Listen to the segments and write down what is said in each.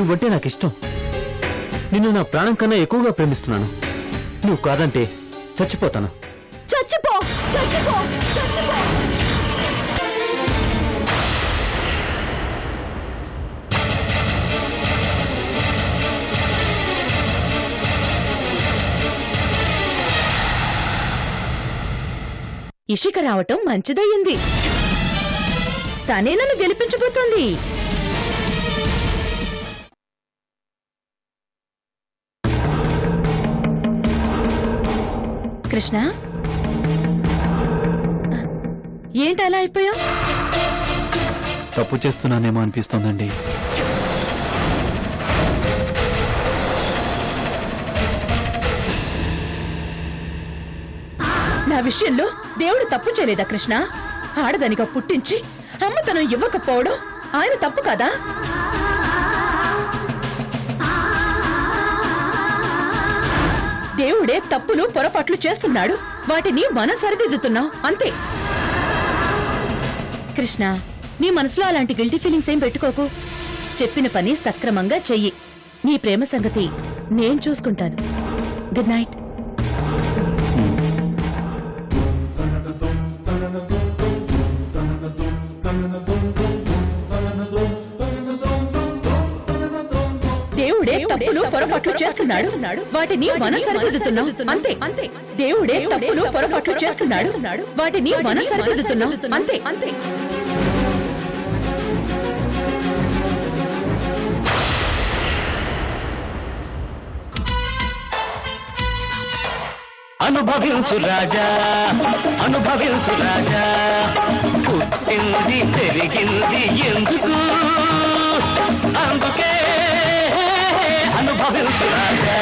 నువ్వంటే నాకు ఇష్టం. నిన్ను నా ప్రాణం కన్నా ఎక్కువగా ప్రేమిస్తున్నాను. నువ్వు కాదంటే చచ్చిపోతాను. చచ్చిపో చచ్చిపో చచ్చిపో. ఇషిక రావటం మంచిదయ్యింది. తనే నన్ను గెలిపించబోతోంది. కృష్ణ, ఏంటి అలా అయిపోయావు? తప్పు చేస్తున్నానేమో అనిపిస్తోందండి. నా విషయంలో దేవుడు తప్పు చేయలేదా కృష్ణ? ఆడదానిగా పుట్టించి అమ్మతనం ఇవ్వకపోవడం ఆయన తప్పు కదా? దేవుడే తప్పులు పొరపాట్లు చేస్తున్నాడు, వాటిని మనం సరిదిద్దుతున్నాం అంతే. కృష్ణ, నీ మనసులో అలాంటి గిల్టీ ఫీలింగ్స్ ఏం పెట్టుకోకు. చెప్పిన పని సక్రమంగా చెయ్యి. నీ ప్రేమ సంగతి నేను చూసుకుంటాను. Good night. దేవుడే తప్పులు పొరపాట్లు చేస్తున్నాడు, వాటిని మనం సరిదిద్దుతున్నాం అంతే అంతే. దేవుడే తప్పులు పొరపాట్లు చేస్తున్నాడు, వాటిని మనం సరిదిద్దుతున్నాం అంతే అంతే. అనుభవించు రాజా, అనుభవించు రాజా, పుట్టింది పెరిగింది ఎందుకు, అందుకే అనుభవించు రాజా.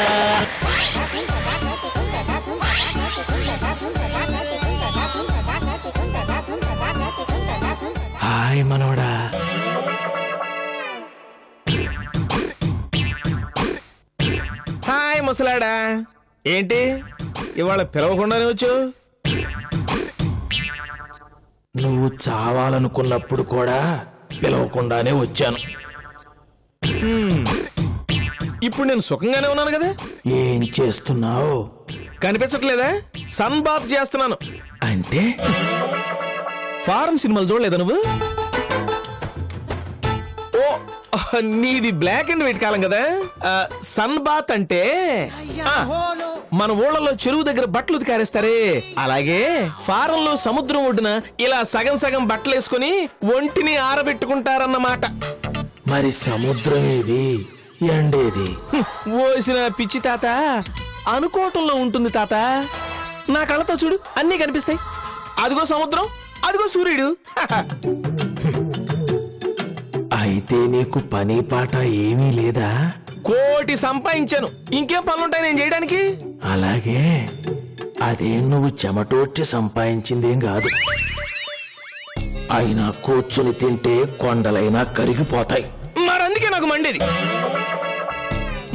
హాయ్ మనోడా. హాయ్ ముసలాడా. ఏంటి ఇవాళ పిలవకుండానే వచ్చావు? నువ్వు చావాలనుకున్నప్పుడు కూడా పిలవకుండానే వచ్చాను. ఇప్పుడు నేను సుఖంగానే ఉన్నాను కదా. ఏం చేస్తున్నావు? కనిపించట్లేదా? సన్ బాత్ చేస్తున్నాను. అంటే ఫారెన్ సినిమాలు చూడలేదా నువ్వు? ఓ, నీది బ్లాక్ అండ్ వైట్ కాలం కదా. సన్ బాత్ అంటే మన ఊళ్ళలో చెరువు దగ్గర బట్టలు ఉతికారేస్తారే, అలాగే ఫారెన్ లో సముద్రం ఒడ్డున ఇలా సగం సగం బట్టలు వేసుకుని ఒంటిని ఆరబెట్టుకుంటారన్నమాట. మరి సముద్రం ఏది, ఎండేది? ఓసిన పిచ్చి తాత, అనుకోవటంలో ఉంటుంది తాత. నా కళ్ళతో చూడు, అన్నీ కనిపిస్తాయి. అదిగో సముద్రం, అదిగో సూర్యుడు. అయితే నీకు పని పాట ఏమీ లేదా? కోటి సంపాదించాను, ఇంకేం పనులుంటాయి నేను చేయడానికి? అలాగే, అదే నువ్వు చెమటోడ్చి సంపాదించిందేం కాదు. అయినా కూర్చుని తింటే కొండలైనా కరిగిపోతాయి. మరందుకే నాకు మండేది.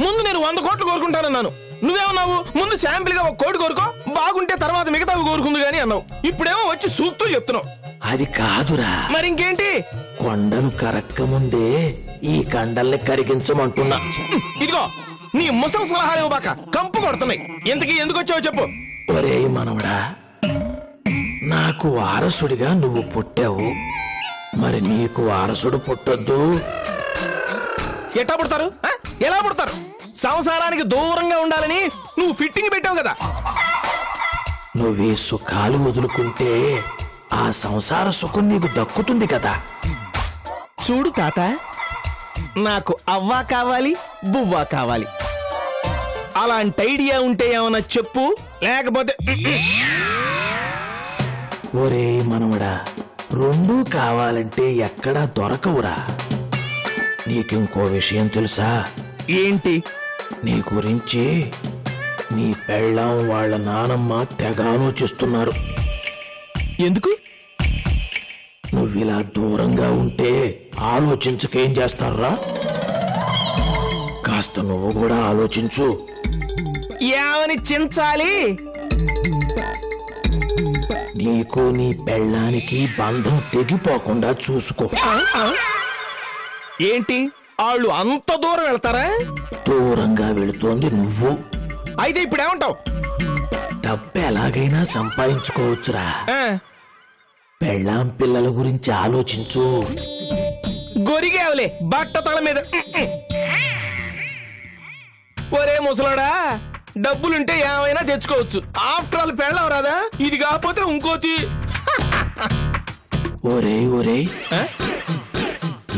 ముందు నేను 100 కోట్లు కోరుకుంటానన్నాను, నువ్వేమన్నావు? ముందు శాంపిల్ గా 1 కోటి కోరుకో, బాగుంటే తర్వాత మిగతావి కోరుకుంది గాని అన్నావు. ఇప్పుడేమో వచ్చి సూక్తులు చెప్తున్నావు. అది కాదురా. మరింకేంటి? కొండలు కరక్క ముందే ఈ కండల్ని కరిగించమంటున్నా. ఇదిగో నీ ముసలి సలహాలు ఇవ్వబాక, కంపు కొడుతున్నాయి. ఇంతకీ ఎందుకు వచ్చావో చెప్పు. ఒరేయ్ మనవడా, నాకు వారసుడిగా నువ్వు పుట్టావు, మరి నీకు వారసుడు పుట్టొద్దు? ఎట్టా పుడతారు? ఎలా పుడతారు? సంసారానికి దూరంగా ఉండాలని నువ్వు ఫిట్టింగ్ పెట్టావు కదా. నువ్వే సుఖాలు వదులుకుంటే ఆ సంసార సుఖం నీకు దక్కుతుంది కదా. చూడు తాత, నాకు అవ్వా కావాలి, బువ్వా కావాలి. అలాంటి ఐడియా ఉంటే ఏమన్నా చెప్పు, లేకపోతే ఒరే మనవడా, రెండూ కావాలంటే ఎక్కడా దొరకవురా. నీకింకో విషయం తెలుసా? ఏంటి? నీ గురించి నీ పెళ్ళాం వాళ్ళ నానమ్మ తెగ ఆలోచిస్తున్నారు. ఎందుకు? నువ్విలా దూరంగా ఉంటే ఆలోచించకేం చేస్తారా? కాస్త నువ్వు కూడా ఆలోచించు. ఏమని చించాలి? నీకు నీ పెళ్ళానికి బంధం తెగిపోకుండా చూసుకో. ఏంటి వాళ్ళు అంత దూరం వెళ్తారా? దూరంగా వెళుతోంది నువ్వు. అయితే ఇప్పుడు ఏమంటావు? డబ్బు ఎలాగైనా సంపాదించుకోవచ్చురా. పెళ్ళాం పిల్లల గురించి ఆలోచించు. గొరిగేవలే బట్ట తల మీద. ఒరే ముసలాడా, డబ్బులుంటే ఏమైనా తెచ్చుకోవచ్చు. ఆఫ్టర్ ఆల్ పెళ్ళం రాదా? ఇది కాకపోతే ఇంకోటి. ఒరే ఒరే,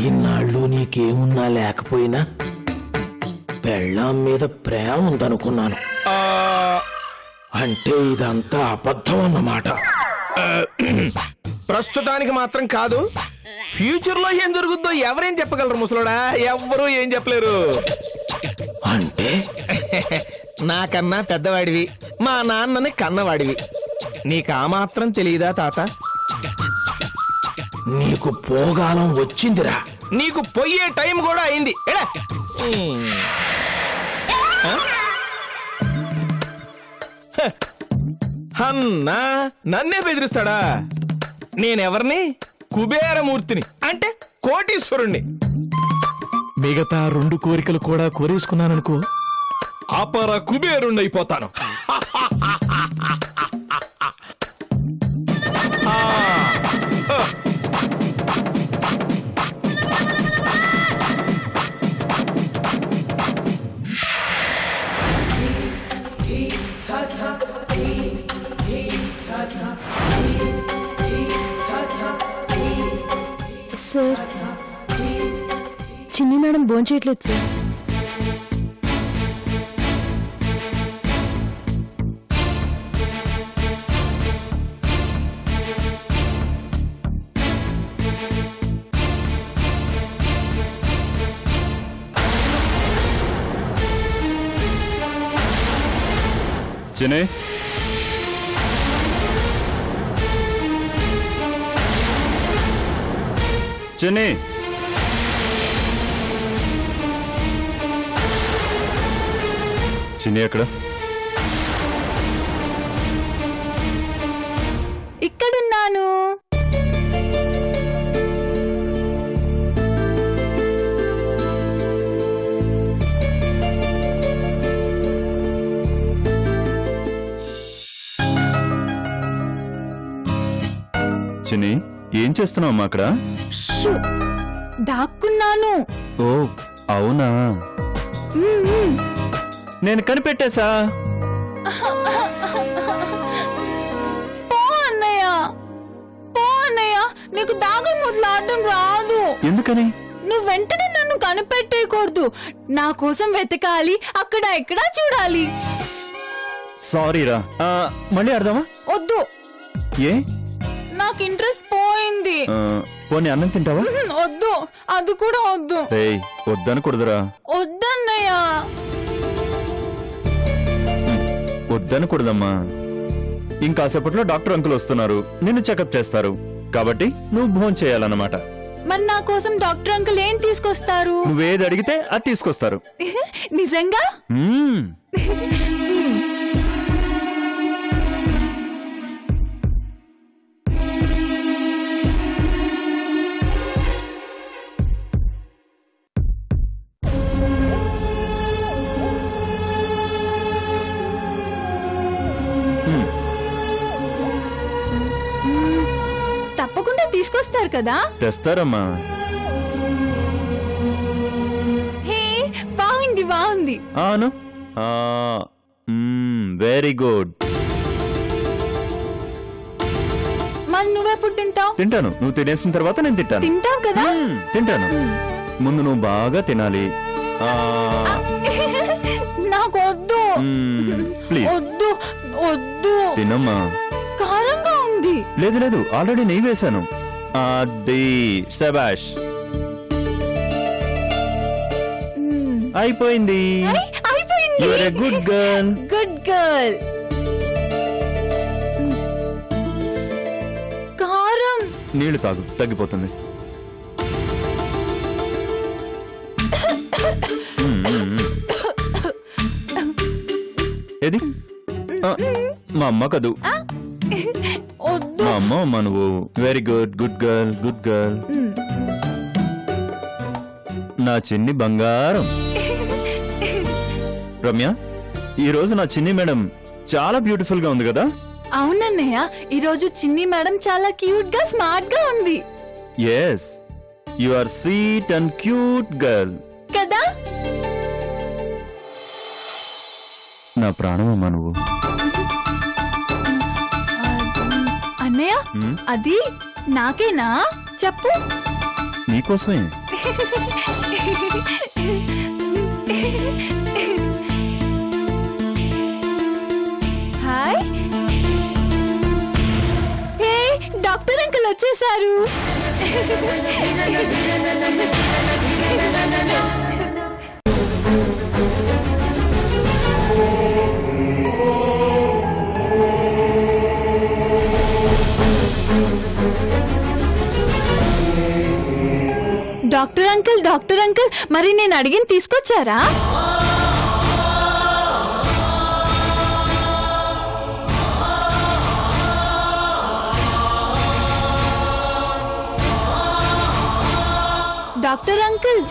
ఇన్నాళ్ళు నీకేమున్నా లేకపోయినా పెళ్ళాం మీద ప్రేమ ఉందనుకున్నాను. అంటే ఇదంతా అబద్ధం అన్నమాట. ప్రస్తుతానికి మాత్రం కాదు, ఫ్యూచర్ లో ఏం జరుగుద్దో ఎవరేం చెప్పగలరు ముసలోడా? ఎవ్వరూ ఏం చెప్పలేరు. అంటే నాకన్నా పెద్దవాడివి, మా నాన్నని కన్నవాడివి, నీకు ఆ మాత్రం తెలియదా తాత? నీకు పోగాలం వచ్చిందిరా. నీకు పోయే టైం కూడా అయింది. ఎడా అన్నా, నన్నే బెదిరిస్తాడా? నేనెవరిని? కుబేరమూర్తిని, అంటే కోటీశ్వరుణ్ణి. మిగతా 2 కోరికలు కూడా కోరేసుకున్నాననుకో, అపర కుబేరుణ్ణి అయిపోతాను. సార్, చిన్ని మేడం భోంచేయట్లేదు సార్. చిన్ని, చిన్ని, చిన్ని ఎక్కడ? ఇక్కడున్నాను. చిన్ని, ఏం చేస్తున్నావు అమ్మా అక్కడ? దాక్కున్నాను. ఓ అవునా, నేను కనిపెట్టేశా. పో అన్నయ్య, పో అన్నయ్య, నీకు దాగుడు మూతలు ఆడడం రాదు. ఎందుకని? నువ్వు వెంటనే నన్ను కనిపెట్టేయకూడదు. నా కోసం వెతకాలి, అక్కడ ఎక్కడా చూడాలి. సారీరా, మళ్ళీ ఆడదామా? వద్దు, ఏ? నాకు ఇంట్రెస్ట్ పోయింది. పోనీ అన్నం తింటావా? వద్దు, అది కూడా వద్దు. వద్దనకూడదురా. వద్దన్నయ్య. వద్దనకూడదమ్మా. ఇంకాసేపట్లో డాక్టర్ అంకుల్ వస్తున్నారు, నిన్ను చెకప్ చేస్తారు. కాబట్టి నువ్వు భోజనం చేయాలన్నమాట. మరి నా కోసం డాక్టర్ అంకుల్ ఏం తీసుకొస్తారు? నువ్వేది అడిగితే అది తీసుకొస్తారు. నిజంగా? తప్పకుండా తీసుకొస్తారు కదా? తెస్తారమ్మా. హే, బాగుంది బాగుంది. అవును, వెరీ గుడ్. మరి నువ్వెప్పుడు తింటావు? తింటాను, నువ్వు తినేసిన తర్వాత నేను తింటాను. తింటావు కదా? తింటాను. ముందు నువ్వు బాగా తినాలి. నాకు వద్దు. ప్లీజ్ వద్దు వద్దు. తినమ్మా. కారంగా ఉంది. లేదు లేదు, ఆల్రెడీ నెయ్యి వేశాను. అది శబాష్, అయిపోయింది. అయిపోయింది. You are a good girl. Good girl. కారం. నీళ్లు తాగు, తగ్గిపోతుంది. ఏది? మా అమ్మ కదూ, వద్దు. మా అమ్మ నువ్వు. Very good, good girl, good girl. నా చిన్ని బంగారం. రమ్య, ఈ రోజు నా చిన్ని మేడం చాలా బ్యూటిఫుల్ గా ఉంది కదా? అవునన్నయ్య, ఈరోజు చిన్ని మేడం చాలా క్యూట్ గా స్మార్ట్ గా ఉంది yes, you are sweet and cute girl. కదా? నా ప్రాణమమ్మా నువ్వు. అన్నయ్య, అది నాకేనా? చెప్పు. నీకోసమే. హాయ్. హే, డాక్టర్ అంకుల్ వచ్చేసారు. డాక్టర్ అంకుల్, మరి నేను అడిగిన తీసుకొచ్చారా? డాక్టర్ అంకుల్,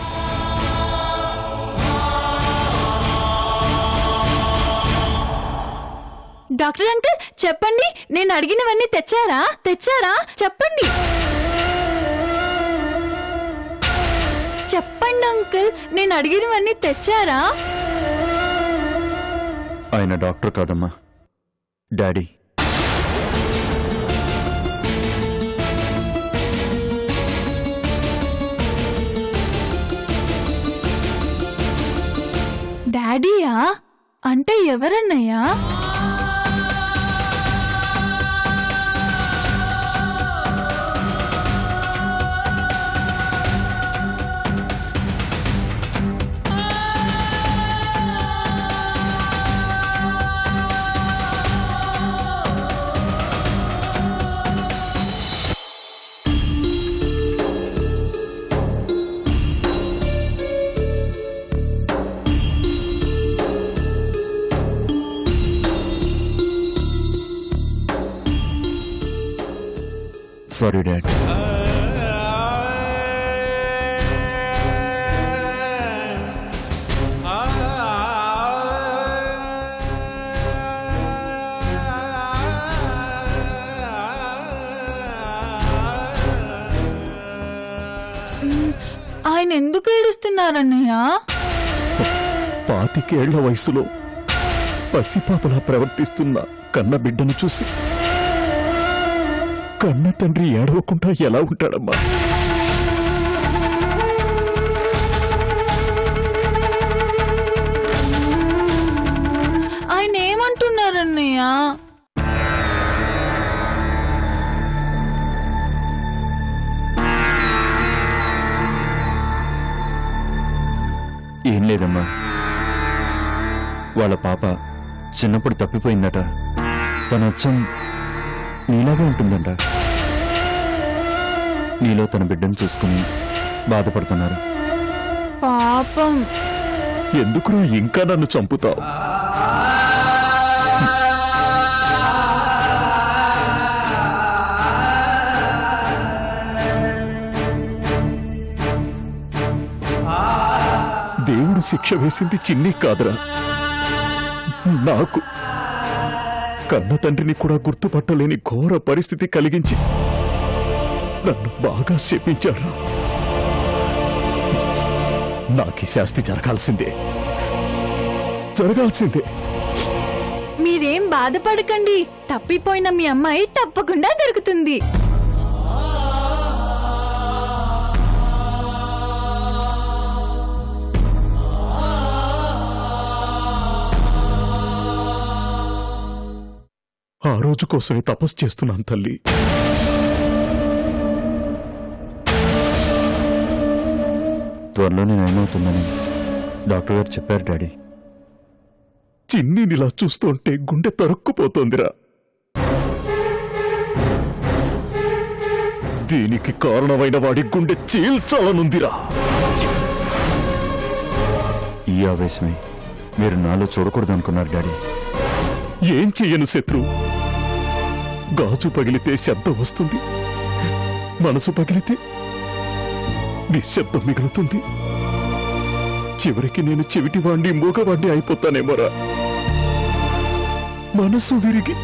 డాక్టర్ అంకుల్ చెప్పండి, నేను అడిగినవన్నీ తెచ్చారా? చెప్పండి. చెప్పండి అంకుల్, నేను అడిగినవన్నీ తెచ్చారా? ఆయన డాక్టర్ కాదమ్మా, డాడీ. డాడీయా? అంటే ఎవరన్నయ్యా? Sorry dad. ఆయన ఎందుకు ఏడుస్తున్నారన్నయ్య? 25 ఏళ్ల వయసులో పసిపాపలా ప్రవర్తిస్తున్న కన్న బిడ్డను చూసి కన్న తండ్రి ఏడవకుండా ఎలా ఉంటాడమ్మా? ఆయన ఏమంటున్నారన్నయ్య? ఏం లేదమ్మా, వాళ్ళ పాప చిన్నప్పుడు తప్పిపోయిందట. తన అచ్చం నీలాగే ఉంటుందంట. నీలో తన బిడ్డను చూసుకుని బాధపడుతున్నారు. పాపం. ఎందుకురా ఇంకా నన్ను చంపుతావు? దేవుడు శిక్ష వేసింది చిన్ని కాదురా, నాకు. కన్న తండ్రిని కూడా గుర్తుపట్టలేని ఘోర పరిస్థితి కలిగించి నన్ను బాగా శపించారా. నాకీ శాస్తి జరగాల్సిందే. మీరేం బాధపడకండి, తప్పిపోయిన మీ అమ్మాయి తప్పకుండా దొరుకుతుంది. ఆ రోజు కోసమే తపస్సు చేస్తున్నాను తల్లి. త్వరలోనే నయమవుతుందని డాక్టర్ గారు చెప్పారు డాడీ. చిన్నినిలా చూస్తుంటే గుండె తరుక్కుపోతోందిరా. దీనికి కారణమైన వాడి గుండె చీల్చాలనుందిరా. ఈ ఆవేశమే మీరు నాలో చూడకూడదనుకున్నారు డాడీ. ఏం చెయ్యను శత్రు. గాజు పగిలితే శబ్దం వస్తుంది, మనసు పగిలితే నిశ్శబ్దం మిగులుతుంది. చివరికి నేను చెవిటివాణ్ణి మూగవాణ్ణి అయిపోతానేమోరా. మనసు విరిగి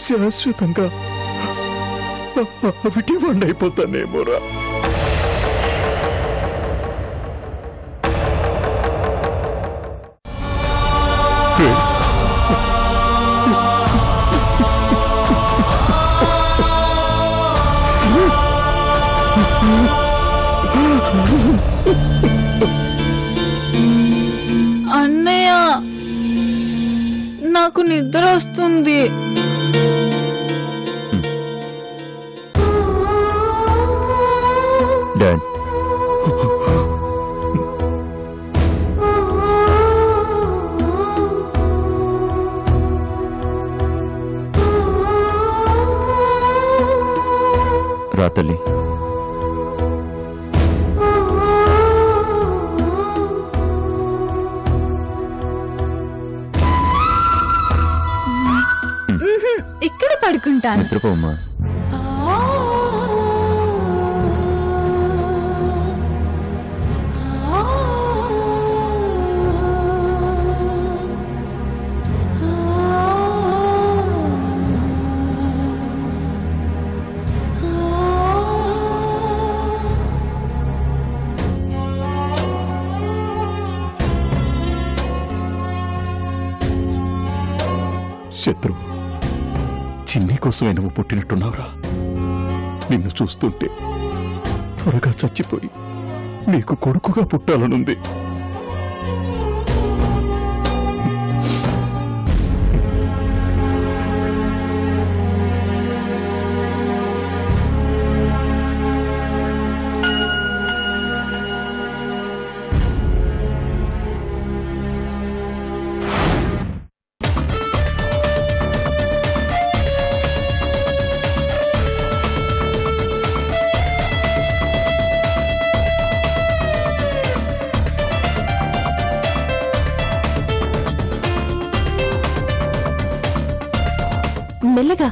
శాశ్వతంగా అవిటివాణ్ణి అయిపోతానేమోరా. అన్నయ్య, నాకు నిద్ర వస్తుంది. డాడ్, రా తల్లి. ఇక్కడ పడుకుంటాను. నిద్రపోమ్మా. శత్రు, చిన్ని కోసమే నువ్వు పుట్టినట్టున్నావురా. నిన్ను చూస్తుంటే త్వరగా చచ్చిపోయి నీకు కొడుకుగా పుట్టాలనుంది. మెల్లగా.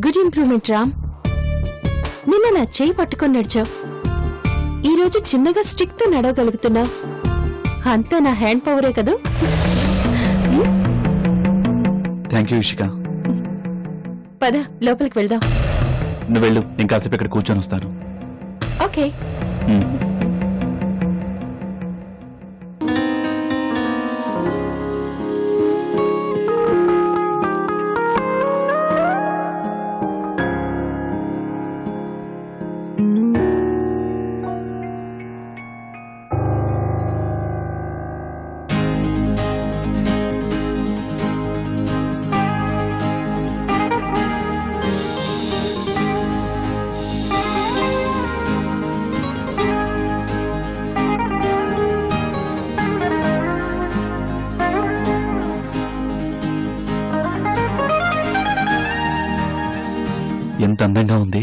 Good improvement Ram. నిన్న నా చేయి పట్టుకొని నడిచావు, ఈరోజు చిన్నగా స్టిక్ తో నడవగలుగుతున్నావు. అంతా నా హ్యాండ్ పవరే కదా. Thank you Ishika. పద లోపలికి వెళ్దాం. నువ్వు వెళ్ళు, నేను కాసేపు ఇక్కడ కూర్చొని వస్తాను. ఓకే. ఎంత అందంగా ఉంది.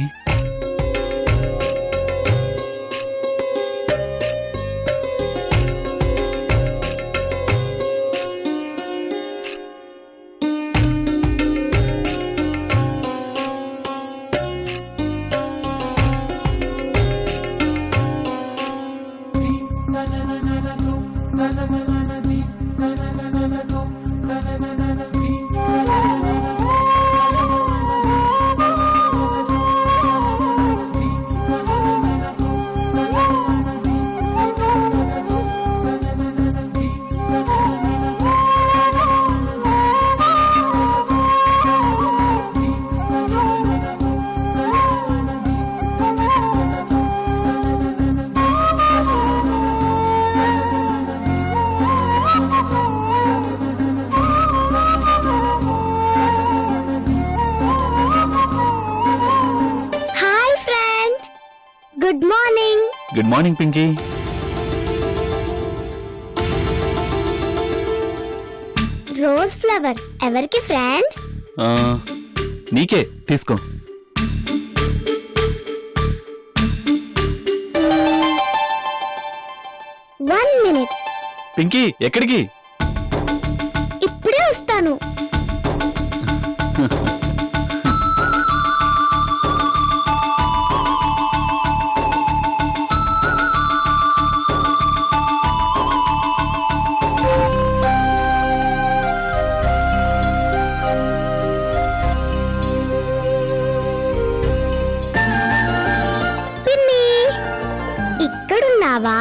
మార్నింగ్ పింకీ. రోజ్ ఫ్లవర్ ఎవరికి ఫ్రెండ్? నీకే, తీసుకో. One minute. పింకీ, ఎక్కడికి? ఇప్పుడే వస్తాను. పిన్ని, ఇక్కడున్నావా?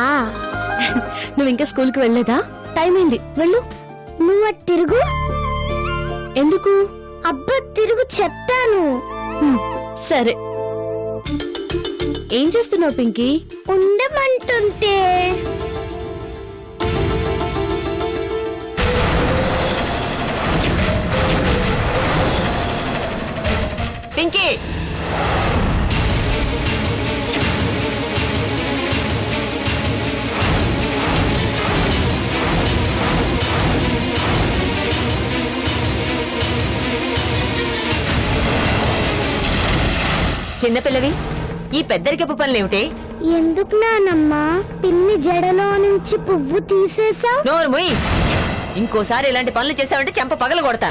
నువ్వు ఇంకా స్కూల్కి వెళ్ళలేదా? టైం అయింది, వెళ్ళు. నువ్వు తిరుగు. ఎందుకు? అబ్బా తిరుగు, చెప్తాను. సరే. ఏం చేస్తున్నావు పింకీ? ఉండమంటుంటే. పింకీ, చిన్నపిల్లవి, ఈ పెద్దరికపు పనులేమిటి? ఎందుకు నానమ్మా పిన్ని జడలో నుంచి పువ్వు తీసేసావు? నోరు ముయ్. ఇంకోసారి ఇలాంటి పనులు చేసావంటే చెంప పగల కొడతా.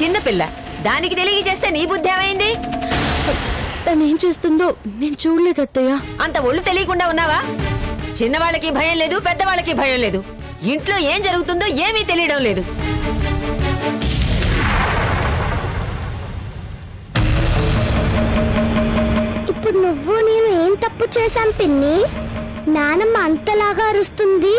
చిన్నపిల్ల, దానికి తెలియ చేస్తే నీ బుద్ధి ఏమైంది? తనేం చేస్తుందో నేను చూడలేదు అత్తయ్య. అంత ఒళ్ళు తెలియకుండా ఉన్నావా? చిన్నవాళ్ళకి భయం లేదు, పెద్దవాళ్ళకి భయం లేదు. ఇంట్లో ఏం జరుగుతుందో ఏమీ తెలియడం లేదు. ఇప్పుడు నువ్వు నేను ఏం తప్పు చేశాం పిన్ని? నానమ్మ అంతలాగా అరుస్తుంది.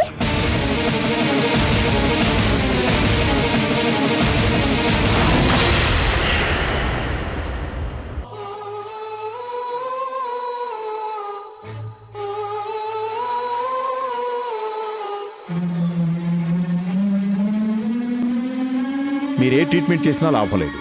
మీరే ట్రీట్మెంట్ చేసినా లాభం లేదు.